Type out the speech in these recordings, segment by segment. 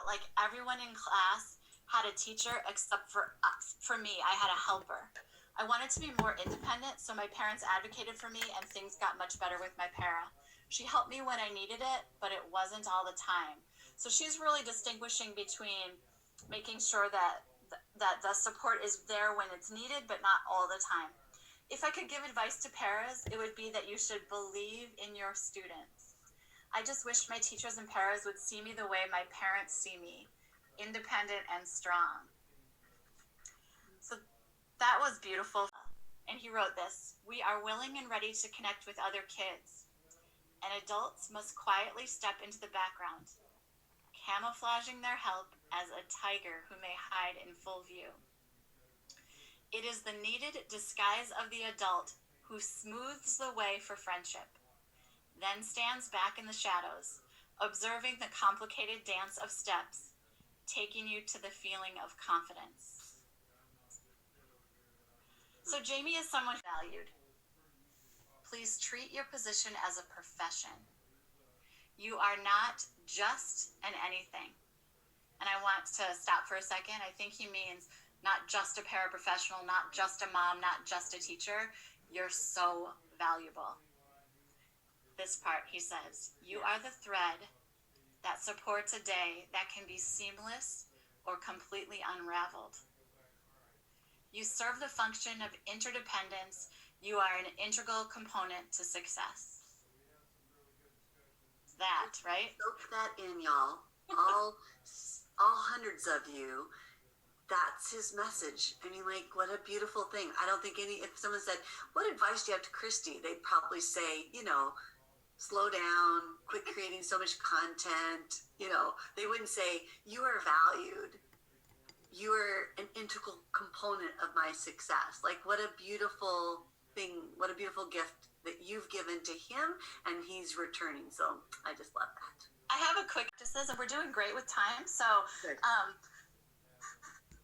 like everyone in class had a teacher except for us. For me, I had a helper. I wanted to be more independent, so my parents advocated for me and things got much better with my para. She helped me when I needed it, but it wasn't all the time. So she's really distinguishing between making sure that the support is there when it's needed, but not all the time. If I could give advice to paras, it would be that you should believe in your students. I just wish my teachers and paras would see me the way my parents see me, independent and strong. So that was beautiful. And he wrote this: we are willing and ready to connect with other kids, and adults must quietly step into the background, camouflaging their help as a tiger who may hide in full view. It is the needed disguise of the adult who smooths the way for friendship, then stands back in the shadows, observing the complicated dance of steps, taking you to the feeling of confidence. So Jamie is someone valued. Please treat your position as a profession. You are not just an anything. And I want to stop for a second. I think he means not just a paraprofessional, not just a mom, not just a teacher. You're so valuable. This part, he says, you are the thread that supports a day that can be seamless or completely unraveled. You serve the function of interdependence. You are an integral component to success. That, right? Soak that in, y'all. All hundreds of you. That's his message. I mean, like, what a beautiful thing. I don't think if someone said, what advice do you have to Christy? They'd probably say, slow down, quit creating so much content. They wouldn't say, you are valued. You are an integral component of my success. Like, what a beautiful thing, what a beautiful gift that you've given to him and he's returning. So I just love that. I have a quick practices, and we're doing great with time. So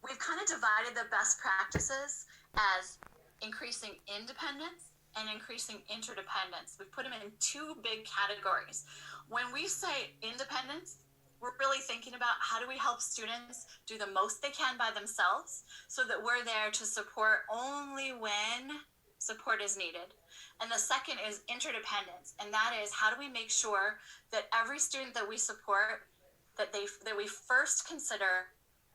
we've kind of divided the best practices as increasing independence and increasing interdependence. We've put them in two big categories. When we say independence, we're really thinking about how do we help students do the most they can by themselves so that we're there to support only when support is needed. And the second is interdependence, and that is how do we make sure that every student that we support, that we first consider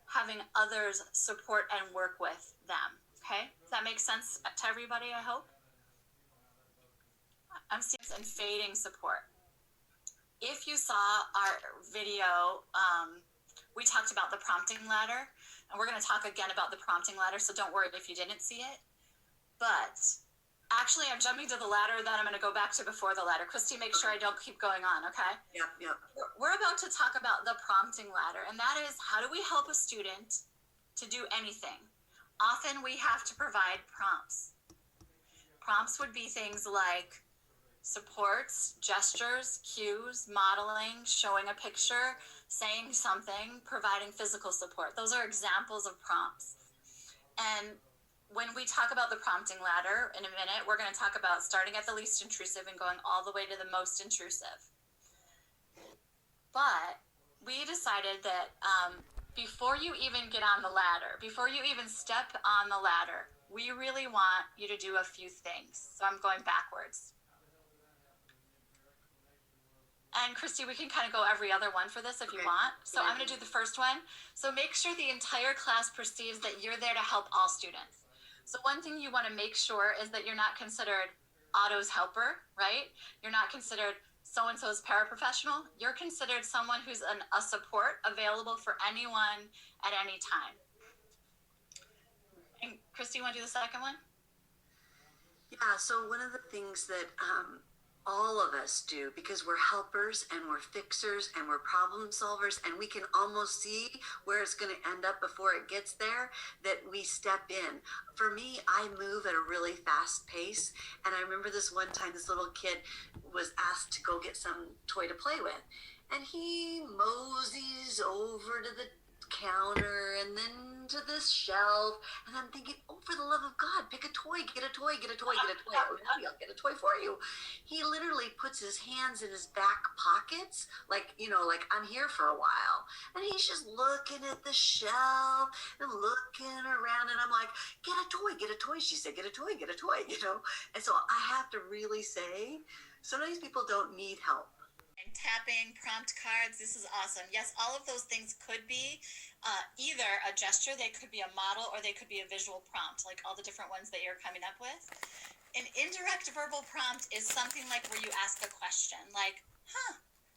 having others support and work with them. Okay? Does that make sense to everybody, I hope? I'm seeing and fading support. If you saw our video, we talked about the prompting ladder, and we're going to talk again about the prompting ladder, so don't worry if you didn't see it. But actually, I'm jumping to the ladder that I'm going to go back to before the ladder. Christy, make sure I don't keep going on, okay? Yep. We're about to talk about the prompting ladder, and that is how do we help a student to do anything? Often we have to provide prompts. Prompts would be things like supports, gestures, cues, modeling, showing a picture, saying something, providing physical support. Those are examples of prompts. And when we talk about the prompting ladder in a minute, we're going to talk about starting at the least intrusive and going all the way to the most intrusive. But we decided that before you even get on the ladder, before you even step on the ladder, we really want you to do a few things. So I'm going backwards. And Christy, we can kind of go every other one for this if you want. So I'm going to do the first one. So make sure the entire class perceives that you're there to help all students. So one thing you want to make sure is that you're not considered Otto's helper, right? You're not considered so-and-so's paraprofessional. You're considered someone who's a support available for anyone at any time. And Christy, you want to do the second one? Yeah, so one of the things that all of us do, because we're helpers and we're fixers and we're problem solvers and we can almost see where it's going to end up before it gets there, that we step in. For me, I move at a really fast pace, and I remember this one time this little kid was asked to go get some toy to play with, and he moseys over to the counter and then to this shelf. And I'm thinking, oh, for the love of God, pick a toy, get a toy, get a toy, get a toy. Oh, Abby, I'll get a toy for you. He literally puts his hands in his back pockets, like, you know, like I'm here for a while. And he's just looking at the shelf and looking around. And I'm like, get a toy, get a toy. She said, get a toy, get a toy, you know. And so I have to really say, sometimes people don't need help. And tapping, prompt cards, this is awesome. Yes, all of those things could be either a gesture, they could be a model, or they could be a visual prompt, like all the different ones that you're coming up with. An indirect verbal prompt is something like where you ask a question, like,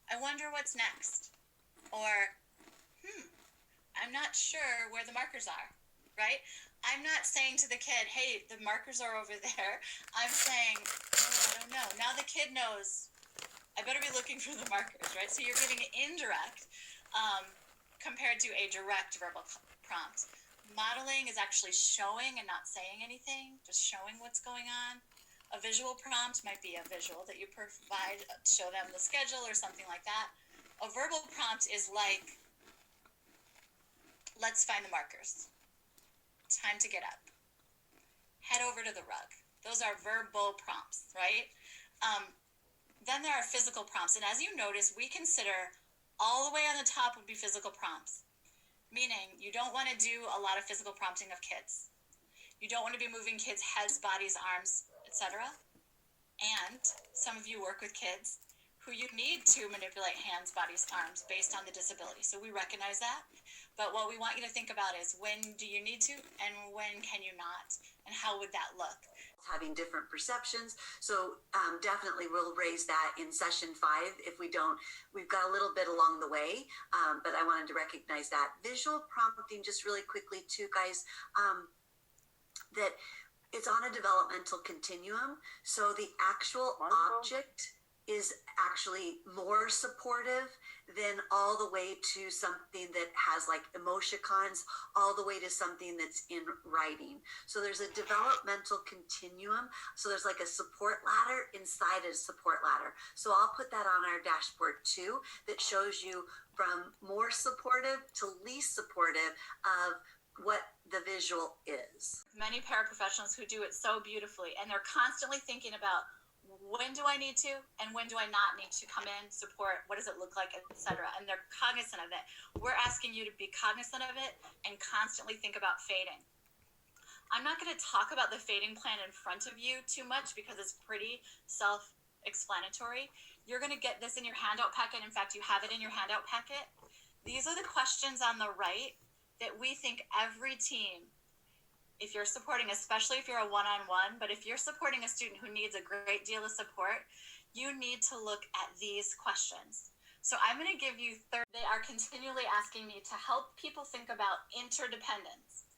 I wonder what's next. Or, I'm not sure where the markers are, right? I'm not saying to the kid, hey, the markers are over there. I'm saying, oh, I don't know. Now the kid knows, I better be looking for the markers, right? So you're giving indirect compared to a direct verbal prompt. Modeling is actually showing and not saying anything, just showing what's going on. A visual prompt might be a visual that you provide, show them the schedule or something like that. A verbal prompt is like, let's find the markers. Time to get up. Head over to the rug. Those are verbal prompts, right? Then there are physical prompts. And as you notice, we consider all the way on the top would be physical prompts. Meaning you don't want to do a lot of physical prompting of kids. You don't want to be moving kids' heads, bodies, arms, etc. And some of you work with kids who you need to manipulate hands, bodies, arms based on the disability. So we recognize that. But what we want you to think about is when do you need to and when can you not? And how would that look? Having different perceptions. So definitely we'll raise that in session 5. If we don't, we've got a little bit along the way, but I wanted to recognize that. Visual prompting, just really quickly too, guys, that it's on a developmental continuum. So the actual object is actually more supportive than all the way to something that has like emoticons, all the way to something that's in writing. So there's a developmental continuum. So there's like a support ladder inside a support ladder. So I'll put that on our dashboard too, that shows you from more supportive to least supportive of what the visual is. Many paraprofessionals who do it so beautifully, and they're constantly thinking about when do I need to and when do I not need to come in, support, what does it look like, etc. And they're cognizant of it. We're asking you to be cognizant of it and constantly think about fading. I'm not going to talk about the fading plan in front of you too much because it's pretty self-explanatory. You're going to get this in your handout packet. In fact, you have it in your handout packet. These are the questions on the right that we think every team, if you're supporting, especially if you're a one-on-one, but if you're supporting a student who needs a great deal of support, you need to look at these questions. So I'm going to give you they are continually asking me to help people think about interdependence.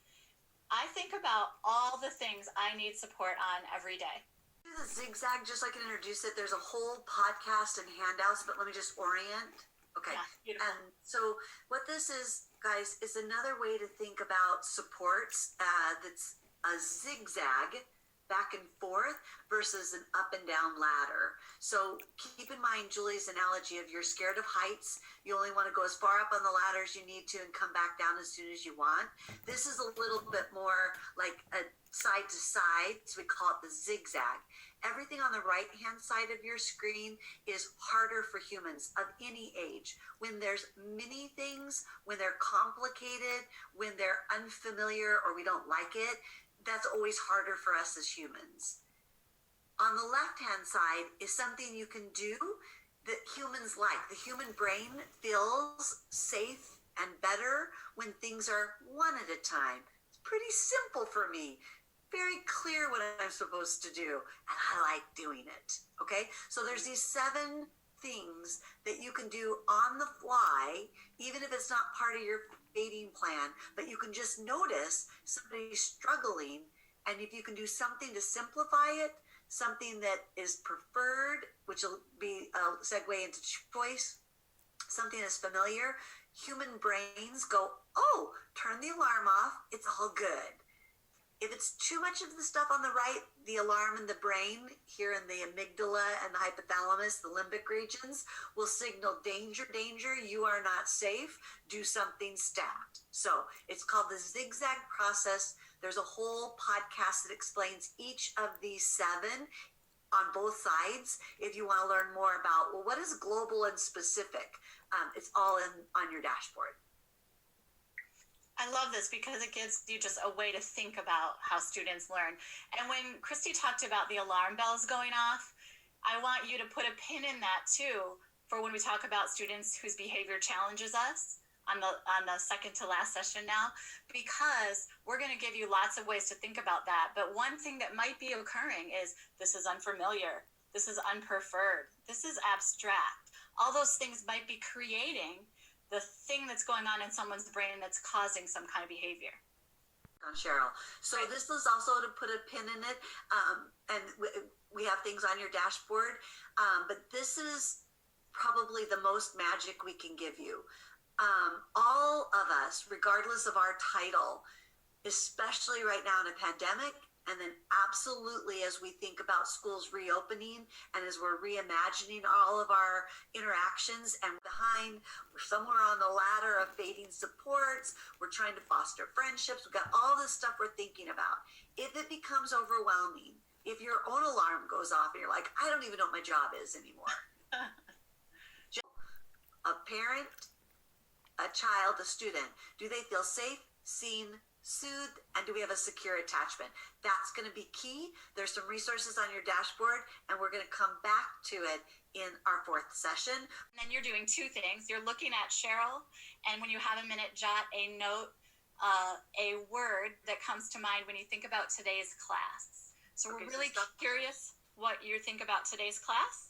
I think about all the things I need support on every day. The Zigzag, just so I can introduce it, there's a whole podcast and handouts, but let me just orient. Okay. Yeah, beautiful. And so what this is, guys, is another way to think about supports that's a zigzag back and forth versus an up and down ladder. So keep in mind Julie's analogy of you're scared of heights. You only want to go as far up on the ladder as you need to and come back down as soon as you want. This is a little bit more like a side to side, so we call it the zigzag. Everything on the right-hand side of your screen is harder for humans of any age. When there's many things, when they're complicated, when they're unfamiliar or we don't like it, that's always harder for us as humans. On the left-hand side is something you can do that humans like. The human brain feels safe and better when things are one at a time. It's pretty simple for me. Very clear what I'm supposed to do, and I like doing it. Okay, so there's these 7 things that you can do on the fly, even if it's not part of your fading plan, but you can just notice somebody's struggling, and if you can do something to simplify it, something that is preferred, which will be a segue into choice, something that's familiar, human brains go, oh, turn the alarm off, it's all good. If it's too much of the stuff on the right, the alarm in the brain, here in the amygdala and the hypothalamus, the limbic regions, will signal danger, danger, you are not safe, do something stat. So it's called the Zigzag process. There's a whole podcast that explains each of these 7 on both sides. If you want to learn more about, well, what is global and specific? It's all on your dashboard. I love this because it gives you just a way to think about how students learn. And when Christy talked about the alarm bells going off, I want you to put a pin in that too for when we talk about students whose behavior challenges us on the second to last session now, because we're going to give you lots of ways to think about that. But one thing that might be occurring is this is unfamiliar, this is unpreferred, this is abstract. All those things might be creating the thing that's going on in someone's brain that's causing some kind of behavior. Cheryl. So this is also to put a pin in it, and we have things on your dashboard, but this is probably the most magic we can give you. All of us, regardless of our title, especially right now in a pandemic, and then absolutely as we think about schools reopening and as we're reimagining all of our interactions, and we're somewhere on the ladder of fading supports, we're trying to foster friendships, we've got all this stuff we're thinking about. If it becomes overwhelming, if your own alarm goes off and you're like, I don't even know what my job is anymore. A parent, a child, a student, do they feel safe, seen, soothed, and do we have a secure attachment? That's going to be key. There's some resources on your dashboard, and we're going to come back to it in our 4th session. And then you're doing 2 things. You're looking at Cheryl, and when you have a minute, jot a note, a word that comes to mind when you think about today's class. So we're really curious what you think about today's class.